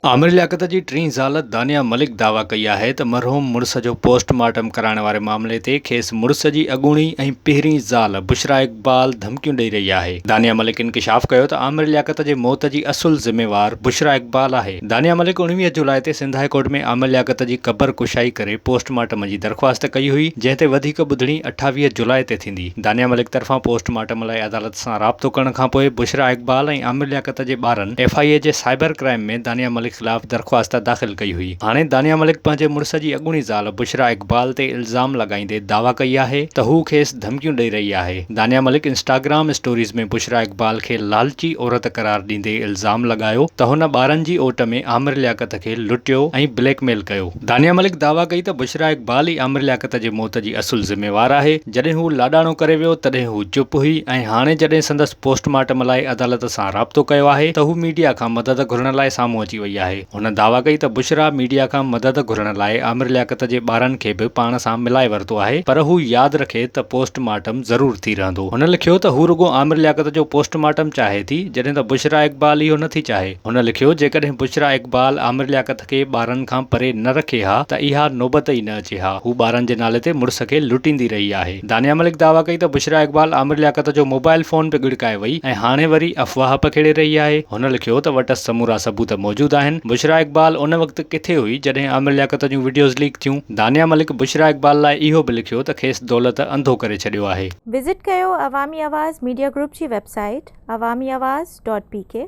आमिर लियाकत जी टीं ज़ाल दानिया मलिक दावा कई है त मरहूम मुड़स जो पोस्टमार्टम कराइण वारे मामले ते खेस मुड़स जी अगूणी ऐं पहिरीं ज़ाल बुशरा इक़बाल धमकियूं ॾेई रही है। दानिया मलिक इंकिशाफ़ कयो त आमिर लियाकत जे मौत जी असुल ज़िम्मेवार बुशरा इक़बाल है। दानिया मलिक 19 जुलाई ते सिंध हाई कोर्ट में आमिर लियाकत जी क़बर कुशाई करे पोस्टमार्टम जी दरख़्वास्त कई हुई, जंहिं ते वधीक ॿुधणी 28 जुलाई ते थींदी। दानिया मलिक तरफ़ां पोस्टमार्टम लाइ अदालत सां राब्तो करण खां पोइ बुशरा इक़बाल ऐं आमिर लियाकत जे ॿारनि FIA जे साइबर क्राइम में दानिया मलिक ख़िलाफ़ दरख़्वास्त दाख़िल कई हुई। हाणे दानिया मलिक पंहिंजे मुड़स जी अगूणी ज़ाल बुशरा इक़बाल ते इल्ज़ाम लगाईंदे दावा कई है त हू खेसि धमकियूं ॾेई रही है। दानिया मलिक इंस्टाग्राम स्टोरीज़ में बुशरा इक़बाल खे लालची औरत करार ॾींदे इल्ज़ाम लगायो त हुन ॿारनि जी ओट में आमिर लियाकत खे लुटियो ऐं ब्लैकमेल कयो। दानिया मलिक दावा कई त बुशरा इक़बाल ई आमिर लियाकत जे मौत जी असुल ज़िम्मेवार है। जॾहिं हू लाॾाणो करे वियो तॾहिं हू चुप हुई ऐं हाणे जॾहिं संदसि पोस्टमार्टम लाइ अदालत सां राब्तो कयो आहे त हू मीडिया खां मदद घुरण लाइ साम्हूं अची वई आहे। हुन दावा कई त बुशरा मीडिया खां मदद घुरण लाइ आमिर लियाकत जे ॿारनि खे बि पाण सां मिलाए वरितो आहे, पर हू यादि रखे त पोस्टमार्टम ज़रूर थी रहंदो। हुन लिखियो त हू रुगो आमिर लियाकत जो पोस्टमार्टम चाहे थी, जॾहिं त बुशरा इक़बाल इहो नथी चाहे। हुन लिखियो, जेकॾहिं बुशरा इक़बाल आमिर लियाकत खे ॿारनि खां परे न रखे हा त इहा नौबत ई न अचे हा। हू ॿारनि जे नाले ते मुड़स खे लुटींदी रही आहे। दानिया मलिक दावा कई त बुशरा इक़बाल आमिर लियाकत जो मोबाइल फोन पे गिड़काए वई ऐं हाणे वरी अफ़वाह पखेड़े रही आहे। हुन लिखियो त वटि समूरा सबूत मौजूद आहिनि। बुशरा इक़बाल उन वक़्तु किथे हुई जॾहिं आमिर लियाकत जूं वीडियोज़ लीक थियूं। दानिया मलिक बुशरा इक़बाल लाइ इहो बि लिखियो त खेसि दौलत अंधो करे छॾियो आहे। विज़िट कयो अवामी आवाज़ मीडिया ग्रुप जी वेबसाइट awamiawaz.pk।